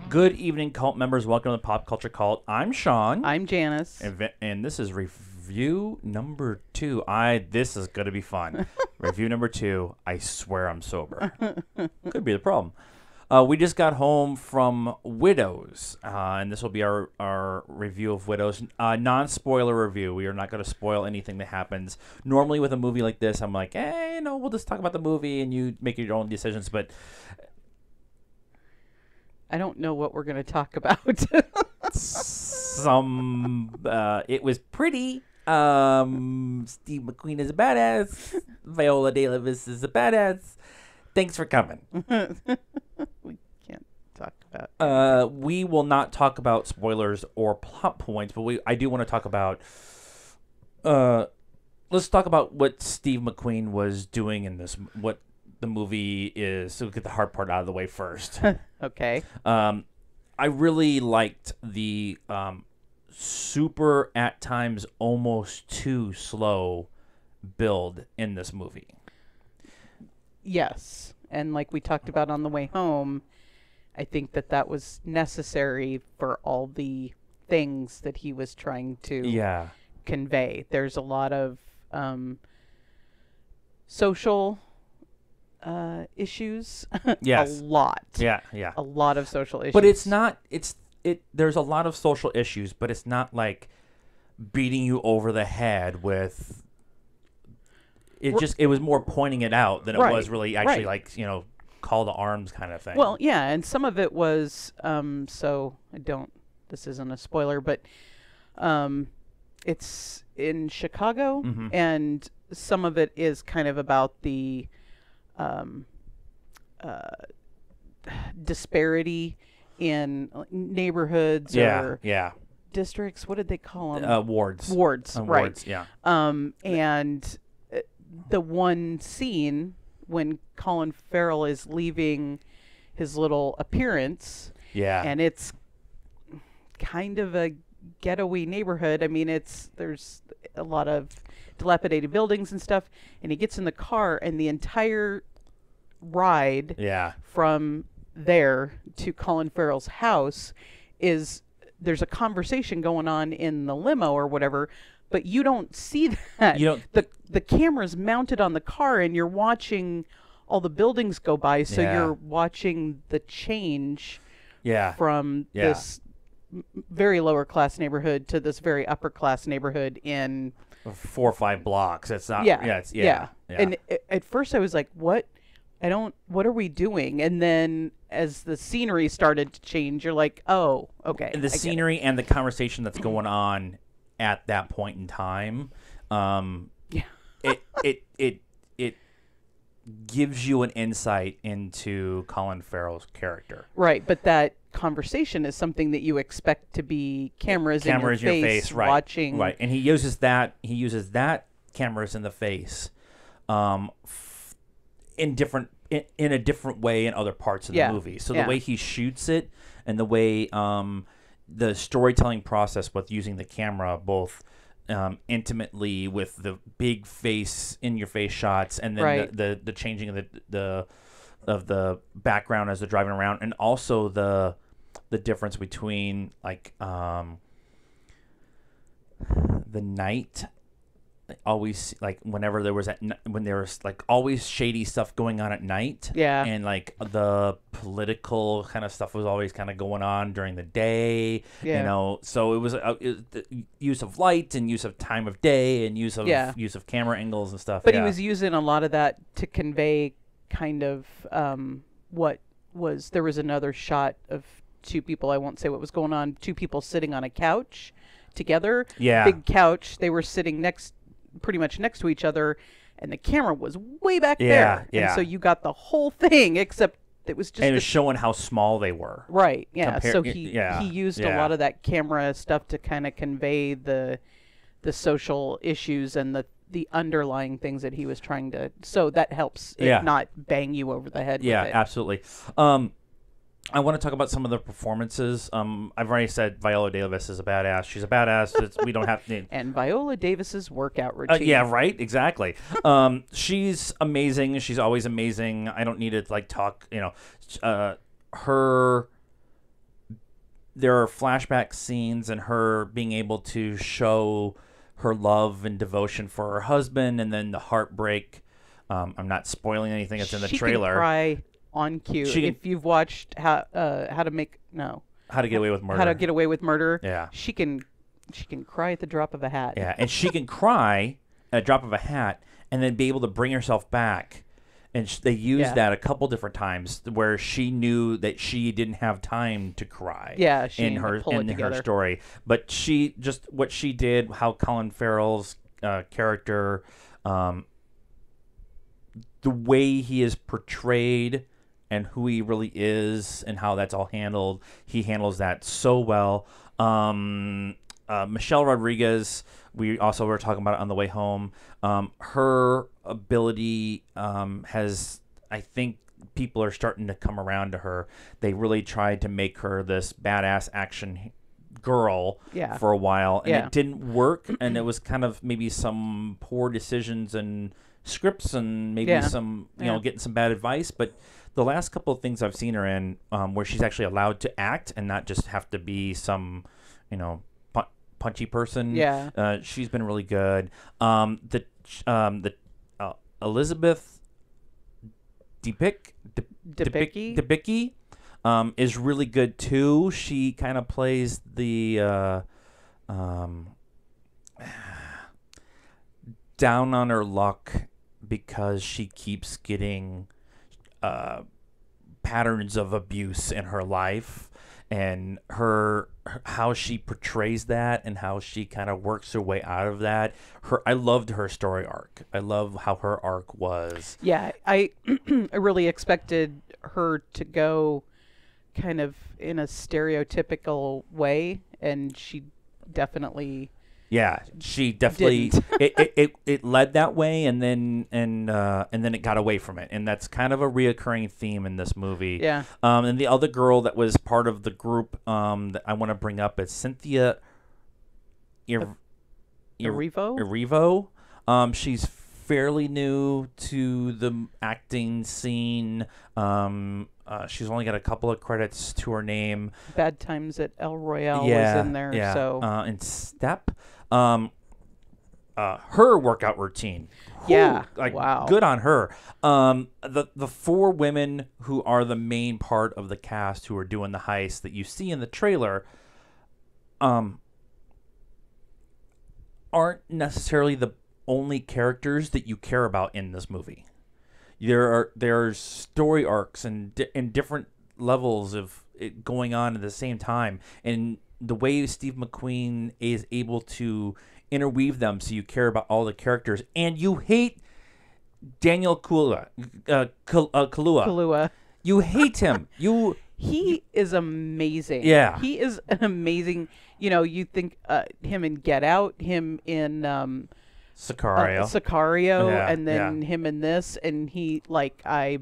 Good evening, cult members. Welcome to the Pop Culture Cult. I'm Sean. I'm Janice. And this is review number 2. This is going to be fun. Review number 2. I swear I'm sober. Could be the problem. We just got home from Widows, and this will be our review of Widows. Non-spoiler review. We are not going to spoil anything that happens. Normally with a movie like this, I'm like, we'll just talk about the movie and you make your own decisions, but I don't know what we're going to talk about. It was pretty. Steve McQueen is a badass. Viola Davis is a badass. Thanks for coming. We can't talk about. We will not talk about spoilers or plot points, but I do want to talk about. Let's talk about what Steve McQueen was doing in this. What the movie is. So we'll get the hard part out of the way first. Okay. I really liked the super, at times, almost too slow build in this movie. Yes. And like we talked about on the way home, I think that was necessary for all the things that he was trying to convey. There's a lot of social issues. Yes. A lot. Yeah. A lot of social issues. But it's not. There's a lot of social issues, but it's not like beating you over the head with. It was more pointing it out than it was really actually call to arms kind of thing. Well, yeah, and some of it was so I don't. This isn't a spoiler, but it's in Chicago, and some of it is kind of about the disparity in neighborhoods or districts. What did they call them? Wards. Wards, right? Wards, yeah. And the one scene when Colin Farrell is leaving his little appearance, and it's kind of a ghetto-y neighborhood. I mean, there's a lot of dilapidated buildings and stuff, and he gets in the car, and the entire ride from there to Colin Farrell's house there's a conversation going on in the limo or whatever, but you don't see that. The camera's mounted on the car, and you're watching all the buildings go by, so you're watching the change from this very lower class neighborhood to this very upper class neighborhood in 4 or 5 blocks. It's not. And at first I was like, what are we doing? And then as the scenery started to change, you're like, oh, okay. And the scenery and the conversation that's going on at that point in time, it gives you an insight into Colin Farrell's character. Right, but that conversation is something that you expect to be cameras in your face right, watching. Right, and he uses that cameras in the face in a different way in other parts of the movie. So the way he shoots it and the way the storytelling process with using the camera both intimately with the big in your face shots and then the changing of the background as they're driving around, and also the difference between the night. Always whenever there was when there was always shady stuff going on at night, and the political kind of stuff was always kind of going on during the day, so it was the use of light and use of time of day and use of camera angles and stuff. But he was using a lot of that to convey kind of there was another shot of 2 people. I won't say what was going on. 2 people sitting on a couch together. Big couch. They were sitting pretty much next to each other, and the camera was way back there. And so you got the whole thing, except it was just... And it was showing how small they were. Right, so he used a lot of that camera stuff to kind of convey the social issues and the underlying things that he was trying to... So that helps it not bang you over the head with it. Absolutely. I want to talk about some of the performances. I've already said Viola Davis is a badass. She's a badass. We don't have to... And Viola Davis's workout routine. Yeah, right? Exactly. She's amazing. She's always amazing. I don't need to, talk, her there are flashback scenes and her being able to show her love and devotion for her husband, and then the heartbreak. I'm not spoiling anything that's in the trailer. She can cry on cue. If you've watched How to Get Away with Murder. How to Get Away with Murder. Yeah. She can cry at the drop of a hat. Yeah, and she can cry at a drop of a hat and then be able to bring herself back. And they used that a couple different times where she knew that she didn't have time to cry. Yeah, in her story. But what she did, how Colin Farrell's character, the way he is portrayed and who he really is and how that's all handled, he handles that so well. Michelle Rodriguez, we also were talking about it on the way home. Her ability has, I think people are starting to come around to her. They really tried to make her this badass action girl for a while, and it didn't work, and it was kind of maybe some poor decisions and scripts and maybe some, getting some bad advice. But the last couple of things I've seen her in where she's actually allowed to act and not just have to be some, punchy person. Yeah. She's been really good. The Elizabeth Debicki is really good too. She kind of plays the down on her luck because she keeps getting patterns of abuse in her life, and how she portrays that and how she kind of works her way out of that. I loved her story arc. I love how her arc was. Yeah, I really expected her to go kind of in a stereotypical way, and she definitely. Yeah, she definitely it led that way, and then it got away from it, and that's kind of a reoccurring theme in this movie. Yeah. And the other girl that was part of the group that I want to bring up is Cynthia Erivo. She's fairly new to the acting scene. She's only got a couple of credits to her name. Bad Times at El Royale was in there. Yeah. So and Step. Her workout routine. Yeah. Wow. Good on her. The four women who are the main part of the cast who are doing the heist that you see in the trailer, aren't necessarily the only characters that you care about in this movie. There are story arcs and different levels of it going on at the same time, and the way Steve McQueen is able to interweave them so you care about all the characters, and you hate Daniel Kaluuya. You hate him. He is amazing. Yeah. He is an amazing, you think him in Get Out, him in Sicario, and then him in this, and I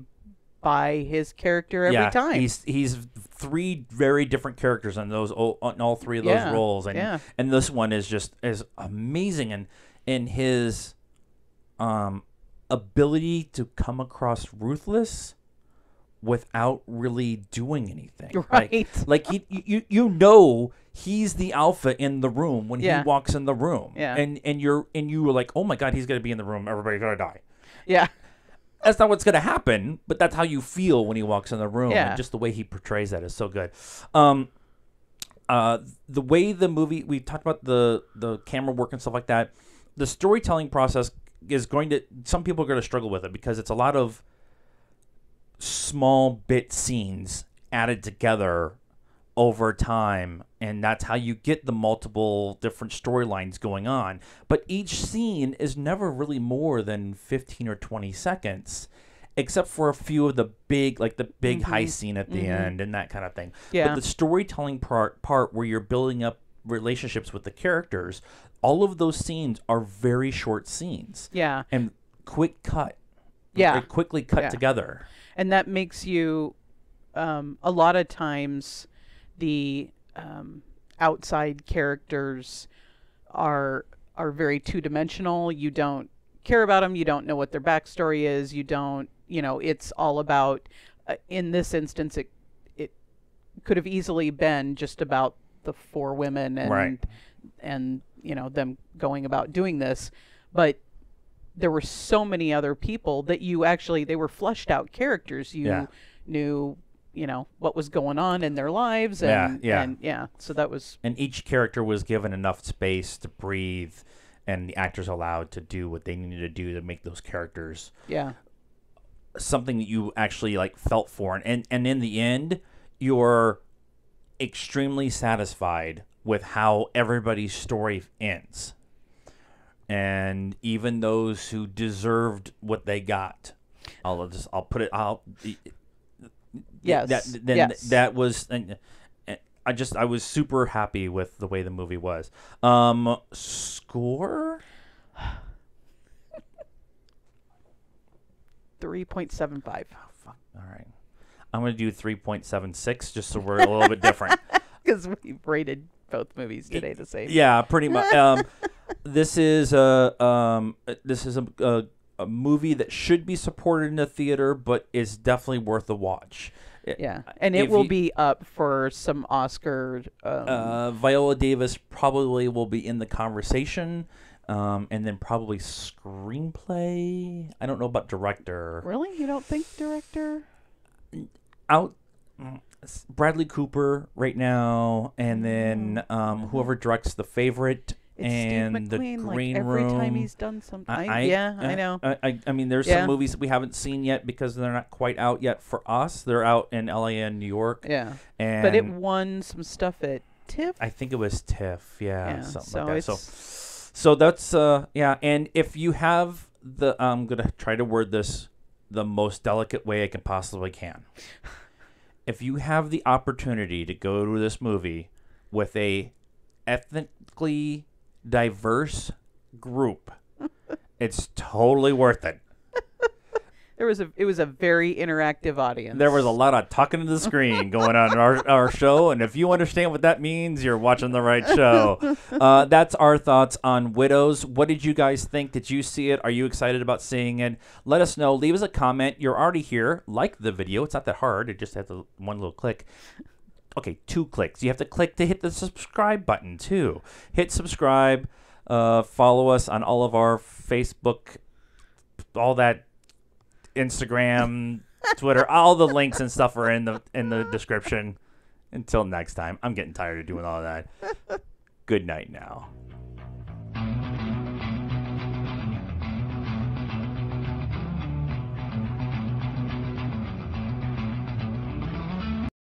buy his character every time. He's three very different characters on all three of those roles, and this one is amazing, and his ability to come across ruthless without really doing anything. Right. Like he's the alpha in the room when he walks in the room. Yeah. And you were like, oh my God, he's gonna be in the room, everybody's gonna die. Yeah. That's not what's going to happen, but that's how you feel when he walks in the room. Yeah. And just the way he portrays that is so good. The way the movie, we talked about the camera work and stuff like that. The storytelling process is some people are going to struggle with it because it's a lot of small bit scenes added together over time, and that's how you get the multiple different storylines going on. But each scene is never really more than 15 or 20 seconds, except for a few of the big heist scene at the end and that kind of thing. Yeah. But the storytelling part where you're building up relationships with the characters, all of those scenes are very short scenes. Yeah. And quick cut. Yeah. They're quickly cut together. And that makes you, a lot of times, the outside characters are very two-dimensional. You don't care about them. You don't know what their backstory is. You don't, it's all about, in this instance, it could have easily been just about the 4 women and Right. and them going about doing this, but there were so many other people that they were fleshed out characters. You knew what was going on in their lives, and so that was, and each character was given enough space to breathe, and the actors allowed to do what they needed to do to make those characters something that you actually like felt for, and in the end you're extremely satisfied with how everybody's story ends, and even those who deserved what they got, I'll put it out. Yes. That was, and I was super happy with the way the movie was. Score 3.75. Oh, fuck. All right, I'm gonna do 3.76 just so we're a little bit different. Because we rated both movies today the same. Yeah, pretty much. This is a movie that should be supported in the theater, but is definitely worth a watch. Yeah, and it will be up for some Oscar. Viola Davis probably will be in the conversation, and then probably screenplay. I don't know about director. Really? You don't think director? Bradley Cooper right now, and then whoever directs The Favorite. It's and Steve McQueen, the Green every Room. time he's done something. I know. I mean, there's some movies that we haven't seen yet because they're not quite out yet for us. They're out in LA and New York. Yeah. And but it won some stuff at TIFF. I think it was TIFF. Yeah. Something so like that. So that's And if you have I'm gonna try to word this the most delicate way I can possibly can. If you have the opportunity to go to this movie with a ethnically diverse group, it's totally worth it. It was a very interactive audience. There was a lot of talking to the screen going on in our show, and if you understand what that means, you're watching the right show. That's our thoughts on Widows. What did you guys think? Did you see it? Are you excited about seeing it? Let us know. Leave us a comment. You're already here. Like the video. It's not that hard. It just has one little click. Okay, 2 clicks. You have to click to hit the subscribe button, too. Hit subscribe. Follow us on all of our Facebook, all that, Instagram, Twitter. All the links and stuff are in the description. Until next time. I'm getting tired of doing all that. Good night now.